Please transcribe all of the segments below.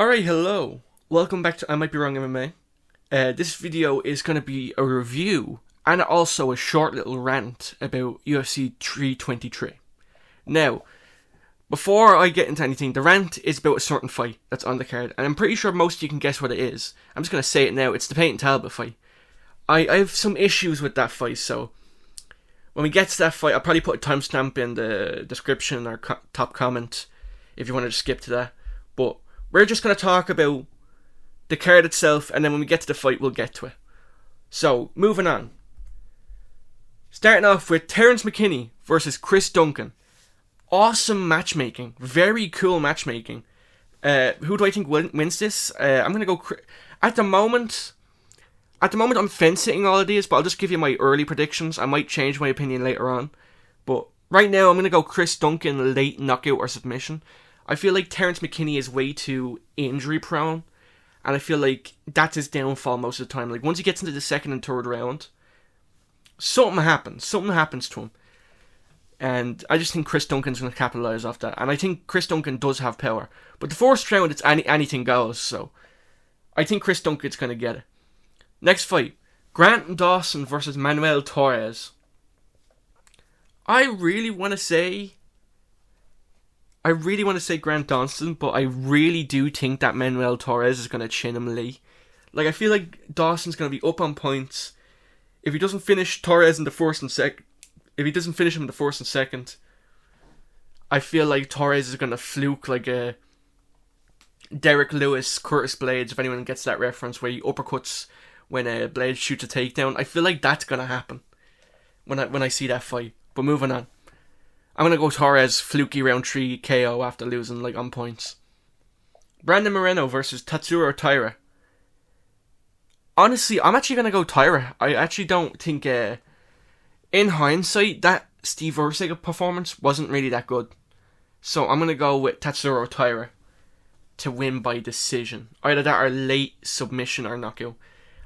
Alright, hello. Welcome back to I Might Be Wrong MMA. This video is going to be a review and also a short little rant about UFC 323. Now, before I get into anything, the rant is about a certain fight that's on the card, and I'm pretty sure most of you can guess what it is. I'm just going to say it now. It's the Payton Talbott fight. I have some issues with that fight, so when we get to that fight, I'll probably put a timestamp in the description or top comment if you want to just skip to that. But we're just going to talk about the card itself, and then when we get to the fight, we'll get to it. So, moving on. Starting off with Terrence McKinney versus Chris Duncan. Awesome matchmaking. Very cool matchmaking. Who do I think wins this? I'm going to go... At the moment, I'm fence-sitting all of these, but I'll just give you my early predictions. I might change my opinion later on. But right now, I'm going to go Chris Duncan late knockout or submission. I feel like Terrence McKinney is way too injury prone, and I feel like that's his downfall most of the time. Like, once he gets into the second and third round, something happens to him, and I just think Chris Duncan's going to capitalise off that, and I think Chris Duncan does have power, but the first round, it's anything goes, so I think Chris Duncan's going to get it. Next fight, Grant Dawson versus Manuel Torres. I really want to say Grant Dawson, but I really do think that Manuel Torres is going to chin him late. Like, I feel like Dawson's going to be up on points. If he doesn't finish Torres in the first and second, I feel like Torres is going to fluke like a Derek Lewis, Curtis Blades, if anyone gets that reference, where he uppercuts when Blades shoots a takedown. I feel like that's going to happen when I see that fight. But moving on. I'm going to go Torres, fluky round 3 KO after losing, like, on points. Brandon Moreno versus Tatsuro Taira. Honestly, I'm actually going to go Taira. I actually don't think, in hindsight, that Steve Erceg performance wasn't really that good. So I'm going to go with Tatsuro Taira to win by decision. Either that or late submission or knockout.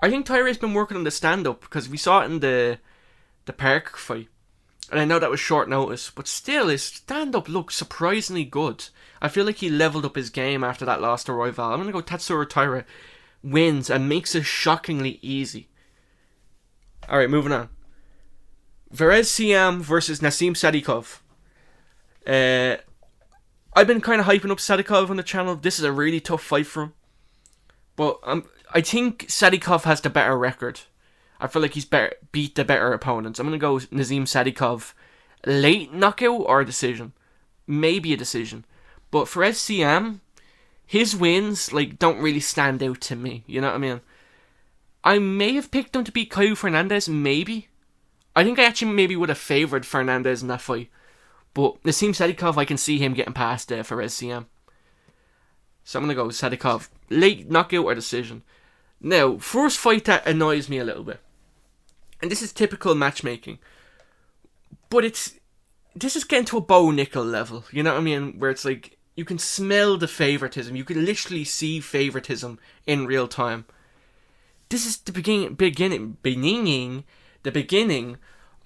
I think Taira's been working on the stand-up, because we saw it in the Park fight. And I know that was short notice, but still, his stand-up looked surprisingly good. I feel like he leveled up his game after that loss to Royval. I'm going to go Tatsuro Taira wins and makes it shockingly easy. Alright, moving on. Verez Siam versus Naseem Sadikov. I've been kind of hyping up Sadikov on the channel. This is a really tough fight for him. But I think Sadikov has the better record. I feel like he's beat the better opponents. I'm going to go Naseem Sadikov late knockout or a decision. Maybe a decision. But for SCM, his wins don't really stand out to me. You know what I mean? I may have picked him to beat Caio Fernandez, maybe. I think I actually maybe would have favoured Fernandez in that fight. But Naseem Sadikov, I can see him getting past for SCM. So I'm going to go Sadikov late knockout or decision. Now, first fight that annoys me a little bit. And this is typical matchmaking. But this is getting to a Bo Nickel level. You know what I mean? Where it's like, you can smell the favoritism. You can literally see favoritism in real time. This is the beginning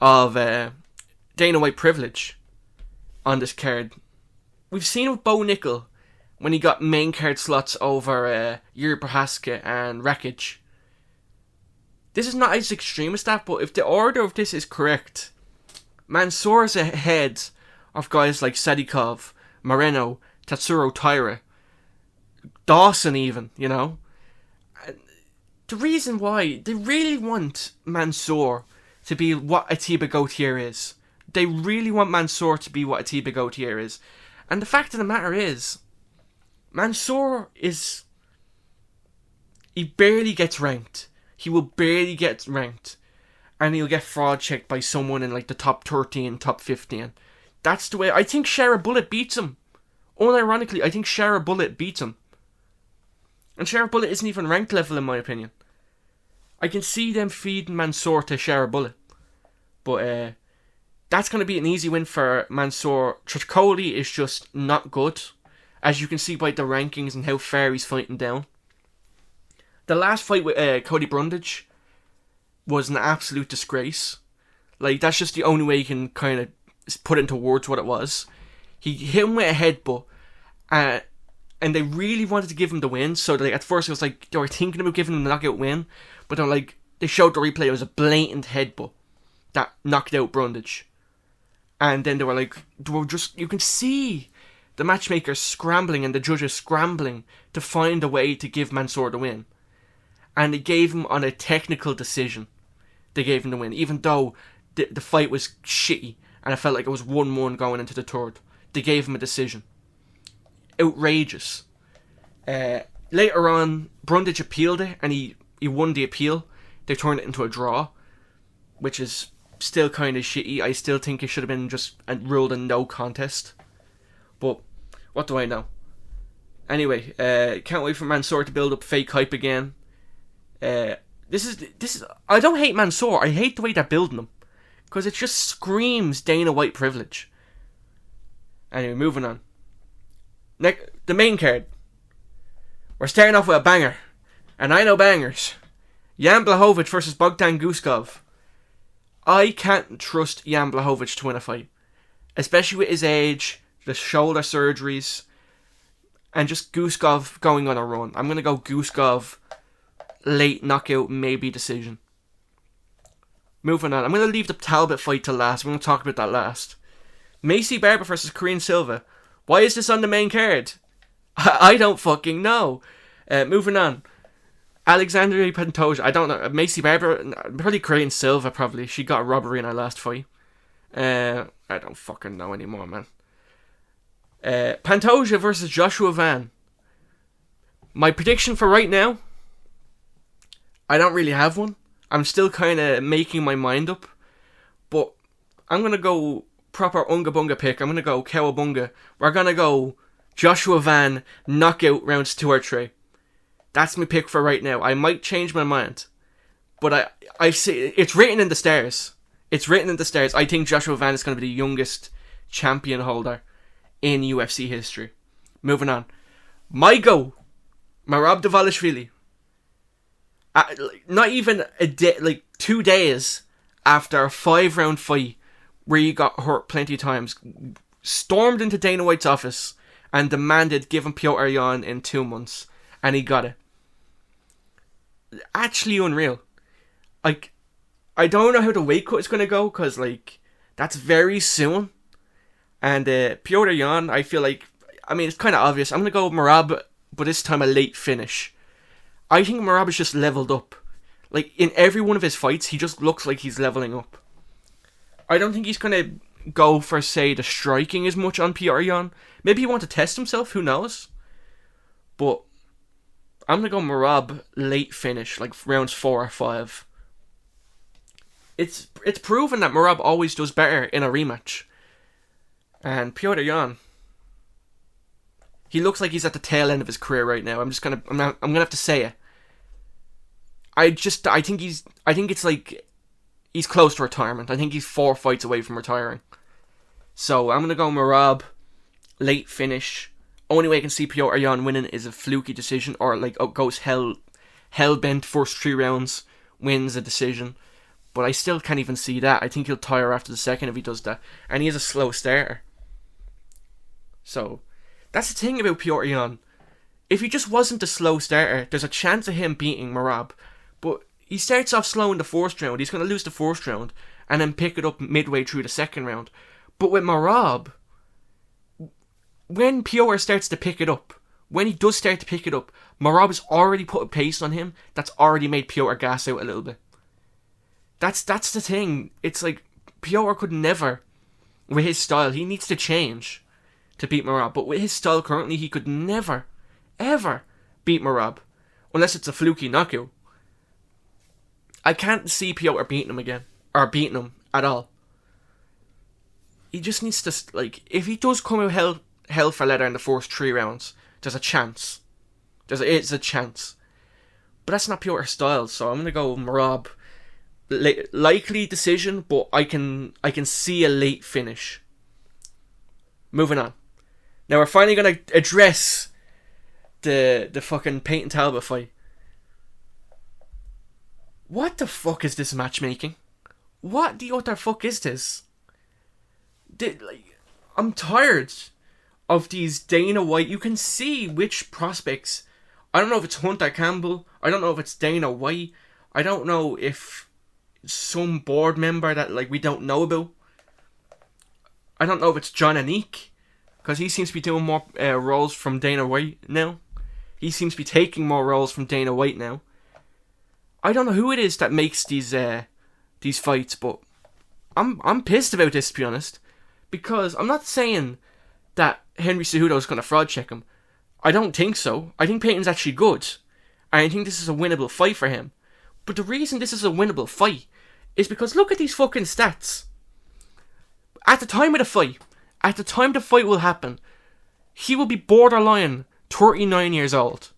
of Dana White privilege on this card. We've seen it with Bo Nickel when he got main card slots over Yuri Prohaska and Rakic. This is not as extreme as that, but if the order of this is correct, Mansour's ahead of guys like Sadikov, Moreno, Tatsuro Taira, Dawson even, you know. The reason why, they really want Mansour to be what Atiba Gauthier is. They really want Mansour to be what Atiba Gauthier is. And the fact of the matter is, Mansour he barely gets ranked. He will barely get ranked. And he'll get fraud checked by someone in the top 13, top 15. That's the way. I think Shara Bullet beats him. Unironically, I think Shara Bullet beats him. And Shara Bullet isn't even ranked level in my opinion. I can see them feeding Mansour to Shara Bullet. But that's going to be an easy win for Mansour. Tricholi is just not good, as you can see by the rankings and how far he's fighting down. The last fight with Cody Brundage was an absolute disgrace. That's just the only way you can kind of put into words what it was. He hit him with a headbutt, and they really wanted to give him the win. So like at first it was like they were thinking about giving him the knockout win, but then like they showed the replay. It was a blatant headbutt that knocked out Brundage, and then they were just, you can see the matchmakers scrambling and the judges scrambling to find a way to give Mansour the win, and they gave him on a technical decision. They gave him the win, even though the fight was shitty and I felt like it was 1-1 going into the third. They gave him a decision. Outrageous. Later on, Brundage appealed it and he won the appeal. They turned it into a draw, which is still kind of shitty. I still think it should have been just ruled a no contest. But what do I know? Anyway, can't wait for Mansour to build up fake hype again. This is. I don't hate Mansour. I hate the way they're building him, because it just screams Dana White privilege. Anyway, moving on. The main card. We're starting off with a banger, and I know bangers. Yan Blachowicz versus Bogdan Guskov. I can't trust Yan Blachowicz to win a fight, especially with his age, the shoulder surgeries, and just Guskov going on a run. I'm gonna go Guskov. Late knockout, maybe decision. Moving on. I'm going to leave the Talbott fight to last. We're going to talk about that last. Macy Barber versus Corinne Silva. Why is this on the main card? I don't fucking know. Moving on. Alexandria Pantoja. I don't know. Macy Barber. Probably Corinne Silva, probably. She got a robbery in her last fight. I don't fucking know anymore, man. Pantoja versus Joshua Van. My prediction for right now, I don't really have one. I'm still kind of making my mind up. But I'm going to go proper Unga Bunga pick. I'm going to go Cowabunga. We're going to go Joshua Van knockout rounds 2 or 3. That's my pick for right now. I might change my mind. But I see it's written in the stars. It's written in the stars. I think Joshua Van is going to be the youngest champion holder in UFC history. Moving on. My go. Merab Dvalishvili. Not even a day, like 2 days after a 5-round fight where he got hurt plenty of times, stormed into Dana White's office and demanded give him Petr Yan in 2 months, and he got it. Actually unreal. Like, I don't know how the weight cut is going to go, because like that's very soon. And Petr Yan, I feel like, I mean, it's kind of obvious. I'm going to go Merab, but this time a late finish. I think Merab is just leveled up. Like, in every one of his fights, he just looks like he's leveling up. I don't think he's going to go for, say, the striking as much on Petr Yan. Maybe he wants to test himself, who knows? But I'm going to go Merab late finish, like rounds 4 or 5. It's proven that Merab always does better in a rematch. And Petr Yan, he looks like he's at the tail end of his career right now. I'm gonna have to say it. I think it's like he's close to retirement. I think he's 4 fights away from retiring. So I'm gonna go Merab, late finish. Only way I can see Petr Yan winning is a fluky decision, or like goes hell bent first 3 rounds, wins a decision. But I still can't even see that. I think he'll tire after the second if he does that, and he is a slow starter. So that's the thing about Petr Yan. If he just wasn't a slow starter, there's a chance of him beating Merab. But he starts off slow in the first round. He's going to lose the first round and then pick it up midway through the second round. But with Merab, when Petr starts to pick it up, when he does start to pick it up, Merab has already put a pace on him that's already made Petr gas out a little bit. That's the thing. It's like Petr could never, with his style, he needs to change to beat Merab. But with his style currently, he could never, ever beat Merab. Unless it's a fluky knockout. I can't see Petr beating him again. Or beating him at all. He just needs to, like, if he does come out hell for leather in the first 3 rounds, there's a chance. It's a chance. But that's not Petr's style, so I'm going to go Merab. Likely decision, but I can see a late finish. Moving on. Now we're finally going to address the fucking Payton Talbott fight. What the fuck is this matchmaking? What the utter fuck is this? I'm tired of these Dana White. You can see which prospects. I don't know if it's Hunter Campbell. I don't know if it's Dana White. I don't know if some board member that like we don't know about. I don't know if it's John Anik, because he seems to be doing more roles from Dana White now. He seems to be taking more roles from Dana White now. I don't know who it is that makes these fights, but I'm pissed about this, to be honest, because I'm not saying that Henry Cejudo is going to fraud check him. I don't think so. I think Payton's actually good. I think this is a winnable fight for him. But the reason this is a winnable fight is because look at these fucking stats. At the time the fight will happen, he will be borderline 39 years old.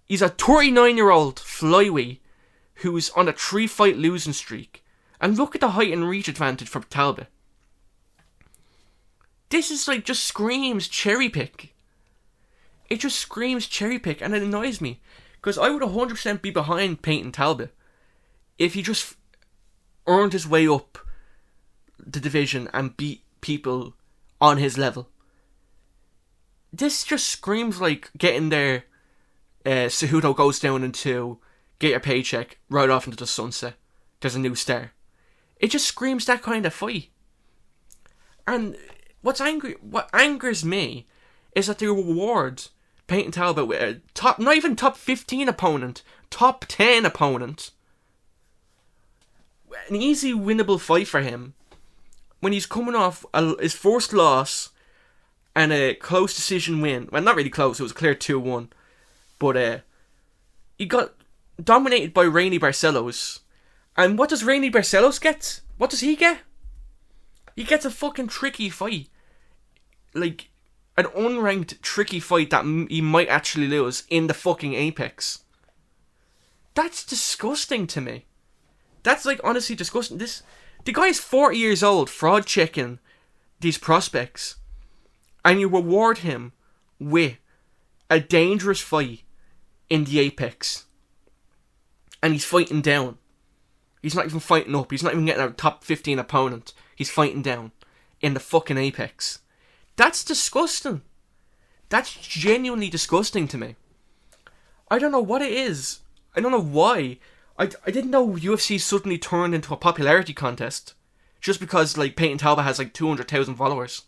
He's a 39-year-old flyweight who's on a 3-fight losing streak. And look at the height and reach advantage for Talbot. This is like just screams cherry pick. It just screams cherry pick, and it annoys me. Because I would 100% be behind Payton Talbot if he just earned his way up the division and beat people on his level. This just screams like getting there. Cejudo goes down into get your paycheck right off into the sunset. There's a new star. It just screams that kind of fight. And what angers me is that they reward Payton Talbot with a not even top 15 opponent, top 10 opponent. An easy winnable fight for him when he's coming off his first loss and a close decision win. Well, not really close, it was a clear 2-1. But he got dominated by Raoni Barcelos. And what does Raoni Barcelos get? What does he get? He gets a fucking tricky fight. Like, an unranked tricky fight that he might actually lose in the fucking Apex. That's disgusting to me. That's like honestly disgusting. The guy's 40 years old, fraud checking these prospects. And you reward him with a dangerous fight in the Apex. And he's fighting down. He's not even fighting up. He's not even getting a top 15 opponent. He's fighting down in the fucking Apex. That's disgusting. That's genuinely disgusting to me. I don't know what it is. I don't know why. I didn't know UFC suddenly turned into a popularity contest. Just because like Payton Talbot has like 200,000 followers.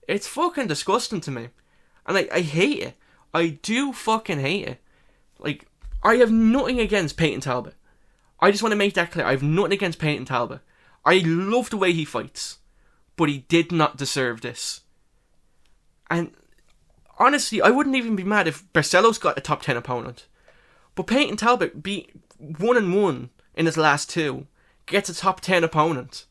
It's fucking disgusting to me. And I hate it. I do fucking hate it. Like, I have nothing against Payton Talbot. I just want to make that clear. I have nothing against Payton Talbot. I love the way he fights. But he did not deserve this. And honestly, I wouldn't even be mad if Barcelos got a top 10 opponent. But Payton Talbot beat 1-1 in his last 2. Gets a top 10 opponent.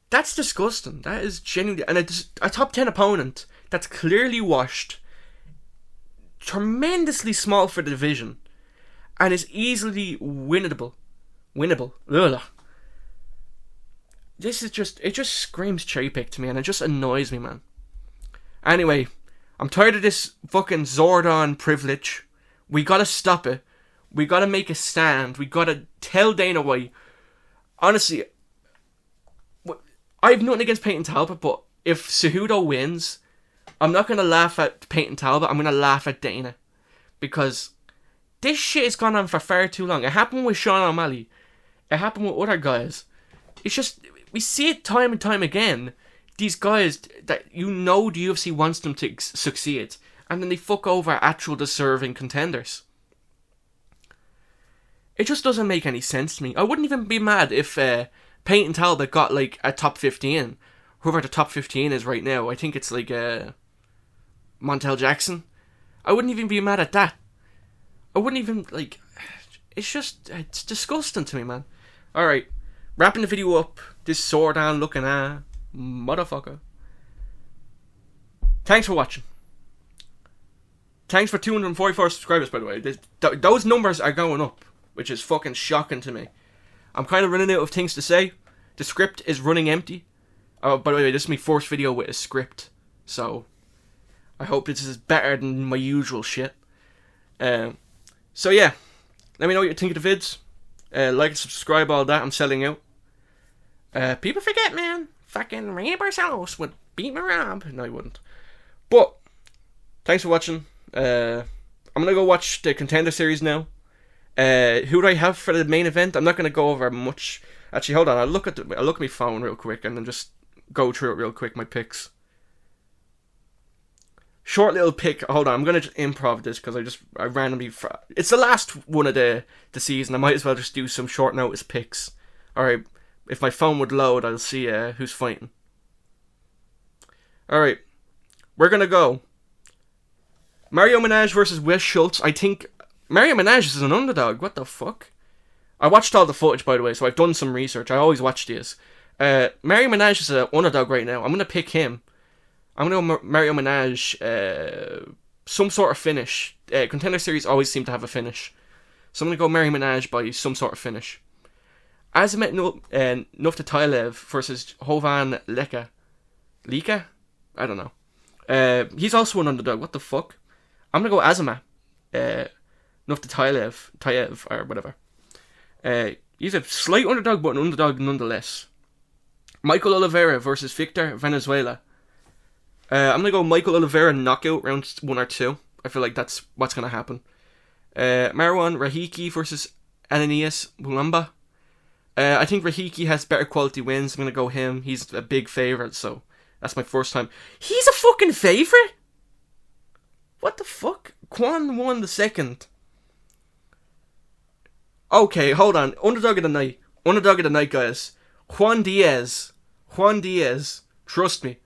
That's disgusting. That is genuinely... And a top 10 opponent that's clearly washed. Tremendously small for the division. And is easily winnable. Ugh. This is just... It just screams cherry pick to me. And it just annoys me, man. Anyway, I'm tired of this fucking Zordon privilege. We gotta stop it. We gotta make a stand. We gotta tell Dana White. Honestly, I have nothing against Payton Talbot, but if Cejudo wins, I'm not gonna laugh at Payton Talbot. I'm gonna laugh at Dana. Because this shit has gone on for far too long. It happened with Sean O'Malley. It happened with other guys. It's just, we see it time and time again. These guys that you know the UFC wants them to succeed, and then they fuck over actual deserving contenders. It just doesn't make any sense to me. I wouldn't even be mad if Payton Talbot got like a top 15. Whoever the top 15 is right now, I think it's like Montel Jackson. I wouldn't even be mad at that. I wouldn't even like. It's disgusting to me, man. All right, wrapping the video up. This Zordon looking at motherfucker. Thanks for watching. Thanks for 244 subscribers, by the way. Those numbers are going up, which is fucking shocking to me. I'm kind of running out of things to say. The script is running empty. Oh, by the way, this is my first video with a script, so I hope this is better than my usual shit. So yeah, let me know what you think of the vids. Like and subscribe, all that. I'm selling out. People forget, man. Fucking Raoni Barcelos with beat Merab. No, he wouldn't. But thanks for watching. I'm gonna go watch the Contender series now. Who do I have for the main event? I'm not gonna go over much. Actually, hold on. I'll look at my phone real quick and then just go through it real quick. My picks. Short little pick. Hold on. I'm gonna just improv this because I randomly. It's the last one of the season. I might as well just do some short notice picks. All right. If my phone would load, I'll see who's fighting. All right. We're gonna go. Mario Menage versus Wes Schultz. I think Mario Menage is an underdog. What the fuck? I watched all the footage, by the way, so I've done some research. I always watch these. Mario Menage is an underdog right now. I'm going to pick him. I'm going to go Mario Menage, some sort of finish. Contender Series always seem to have a finish. So I'm going to go Mario Menage by some sort of finish. Azamet Nurmagomedov versus Jovan Leka. Leka? I don't know. He's also an underdog. What the fuck? I'm going to go Azamet Nurmagomedov, or whatever. He's a slight underdog, but an underdog nonetheless. Michael Oliveira versus Victor Venezuela. I'm going to go Michael Oliveira knockout round 1 or 2. I feel like that's what's going to happen. Marwan Rahiki versus Ananias Mulamba. I think Rahiki has better quality wins. I'm going to go him. He's a big favourite, so that's my first time. He's a fucking favourite? What the fuck? Quan won the second. Okay, hold on. Underdog of the night. Underdog of the night, guys. Juan Diaz. Trust me.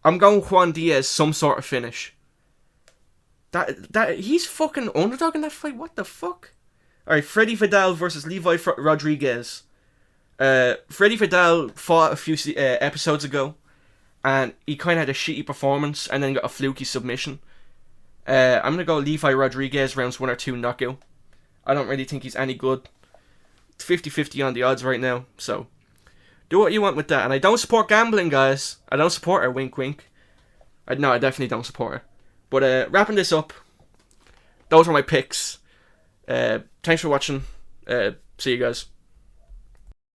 I'm going Juan Diaz, some sort of finish. He's fucking underdog in that fight. What the fuck? Alright, Freddy Vidal versus Levi Rodriguez. Freddy Vidal fought a few episodes ago, and he kind of had a shitty performance, and then got a fluky submission. I'm going to go Levi Rodriguez rounds 1 or 2 knockout. I don't really think he's any good. It's 50-50 on the odds right now, so do what you want with that. And I don't support gambling, guys. I don't support her, wink wink. No, I definitely don't support her. But wrapping this up, those were my picks. Thanks for watching. See you guys.